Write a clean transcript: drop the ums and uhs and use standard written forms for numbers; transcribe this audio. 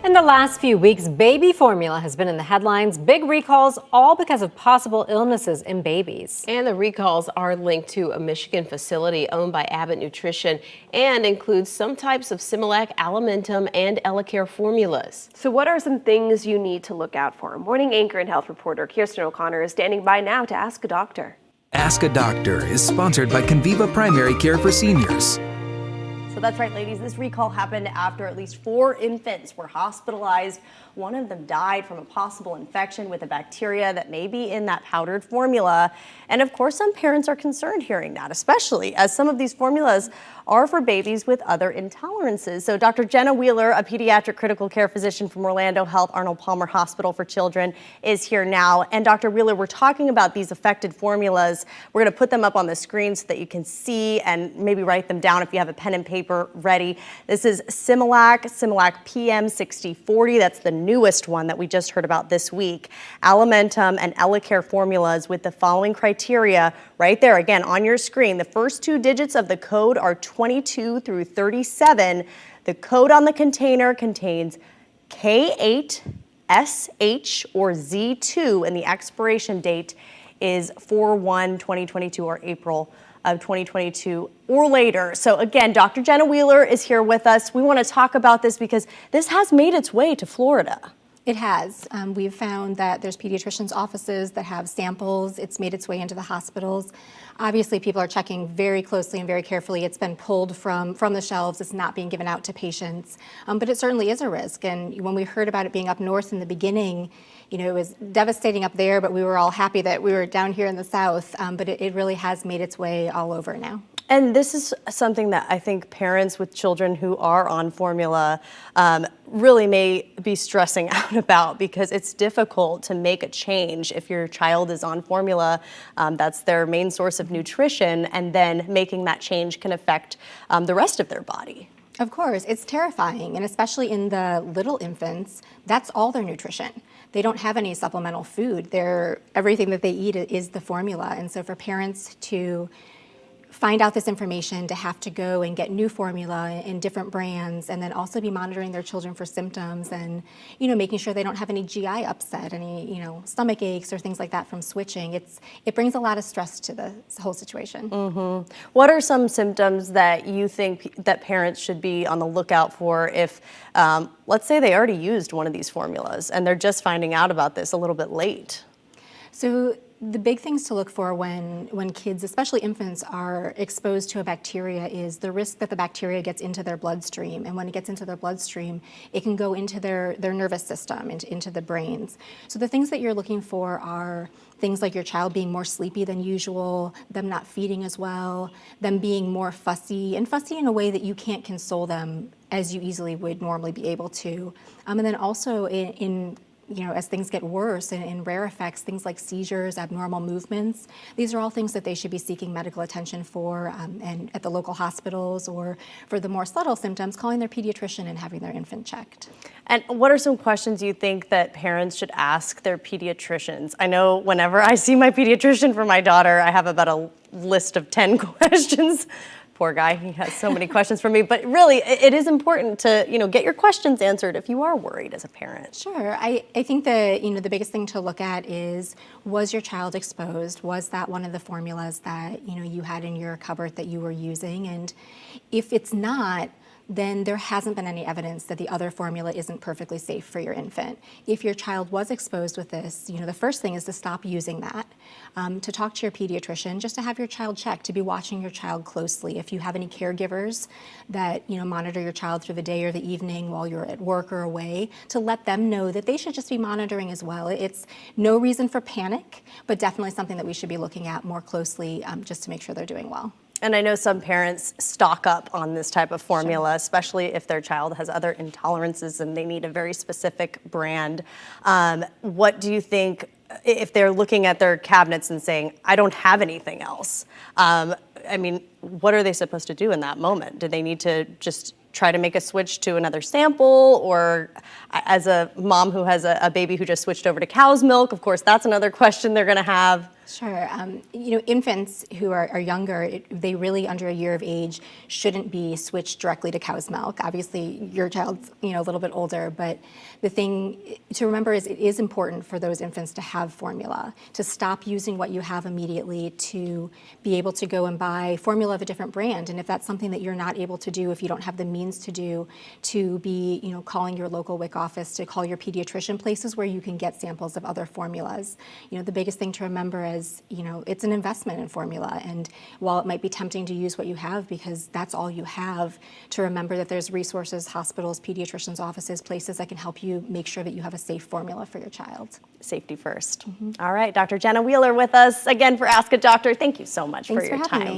In the last few weeks, baby formula has been in the headlines. Big recalls, all because of possible illnesses in babies. And the recalls are linked to a Michigan facility owned by Abbott Nutrition and includes some types of Similac, Alimentum, and Elecare formulas. So what are some things you need to look out for? Morning anchor and health reporter Kirsten O'Connor is standing by now to Ask a Doctor. Ask a Doctor is sponsored by Conviva Primary Care for Seniors. So that's right, ladies. This recall happened after at least 4 infants were hospitalized. One of them died from a possible infection with a bacteria that may be in that powdered formula. And of course, some parents are concerned hearing that, especially as some of these formulas are for babies with other intolerances. So Dr. Jenna Wheeler, a pediatric critical care physician from Orlando Health Arnold Palmer Hospital for Children, is here now. And Dr. Wheeler, we're talking about these affected formulas. We're going to put them up on the screen so that you can see and maybe write them down if you have a pen and paper ready. This is Similac PM6040. That's the newest one that we just heard about this week. Alimentum and Elecare formulas with the following criteria right there, again, on your screen. The first 2 digits of the code are 22 through 37. The code on the container contains K8, SH, or Z2, and the expiration date is 4/1/2022 or April of 2022 or later. So again, Dr. Jenna Wheeler is here with us. We want to talk about this because this has made its way to Florida. It has. We've found that there's pediatricians' offices that have samples. It's made its way into the hospitals. Obviously, people are checking very closely and very carefully. It's been pulled from the shelves. It's not being given out to patients. But it certainly is a risk. And when we heard about it being up north in the beginning, you know, it was devastating up there, but we were all happy that we were down here in the south. But it really has made its way all over now. And this is something that I think parents with children who are on formula really may be stressing out about, because it's difficult to make a change if your child is on formula. That's their main source of nutrition, and then making that change can affect the rest of their body. Of course, it's terrifying, and especially in the little infants, that's all their nutrition. They don't have any supplemental food. Everything that they eat is the formula, and so for parents to find out this information, to have to go and get new formula in different brands, and then also be monitoring their children for symptoms and, you know, making sure they don't have any GI upset, any, you know, stomach aches or things like that from switching. It brings a lot of stress to the whole situation. Mm-hmm. What are some symptoms that you think that parents should be on the lookout for if, let's say they already used one of these formulas and they're just finding out about this a little bit late? So the big things to look for when kids, especially infants, are exposed to a bacteria is the risk that the bacteria gets into their bloodstream. And when it gets into their bloodstream, it can go into their nervous system, into the brains. So the things that you're looking for are things like your child being more sleepy than usual, them not feeding as well, them being more fussy, and fussy in a way that you can't console them as you easily would normally be able to. And then also in you know, as things get worse and in rare effects, things like seizures, abnormal movements, these are all things that they should be seeking medical attention for, and at the local hospitals, or for the more subtle symptoms, calling their pediatrician and having their infant checked. And what are some questions you think that parents should ask their pediatricians? I know whenever I see my pediatrician for my daughter, I have about a list of 10 questions. Poor guy, he has so many questions for me, but really it is important to, you know, get your questions answered if you are worried as a parent. Sure, I think the, you know, the biggest thing to look at is, was your child exposed? Was that one of the formulas that, you know, you had in your cupboard that you were using? And if it's not, then there hasn't been any evidence that the other formula isn't perfectly safe for your infant. If your child was exposed with this, you know, the first thing is to stop using that, to talk to your pediatrician, just to have your child checked, to be watching your child closely. If you have any caregivers that, you know, monitor your child through the day or the evening while you're at work or away, to let them know that they should just be monitoring as well. It's no reason for panic, but definitely something that we should be looking at more closely, just to make sure they're doing well. And I know some parents stock up on this type of formula, especially if their child has other intolerances and they need a very specific brand. What do you think, if they're looking at their cabinets and saying, I don't have anything else? I mean, what are they supposed to do in that moment? Do they need to just try to make a switch to another sample? Or as a mom who has a baby who just switched over to cow's milk, of course, that's another question they're gonna have. Sure. Infants who are younger, they really under a year of age shouldn't be switched directly to cow's milk. Obviously, your child's a little bit older, but the thing to remember is it is important for those infants to have formula, to stop using what you have immediately, to be able to go and buy formula of a different brand. And if that's something that you're not able to do, if you don't have the means to do, to be calling your local WIC office, to call your pediatrician, places where you can get samples of other formulas. The biggest thing to remember is, it's an investment in formula. And while it might be tempting to use what you have because that's all you have, to remember that there's resources, hospitals, pediatricians' offices, places that can help you make sure that you have a safe formula for your child. Safety first. All right, Dr. Jenna Wheeler with us again for Ask a Doctor. Thank you so much Thanks for your having time. me.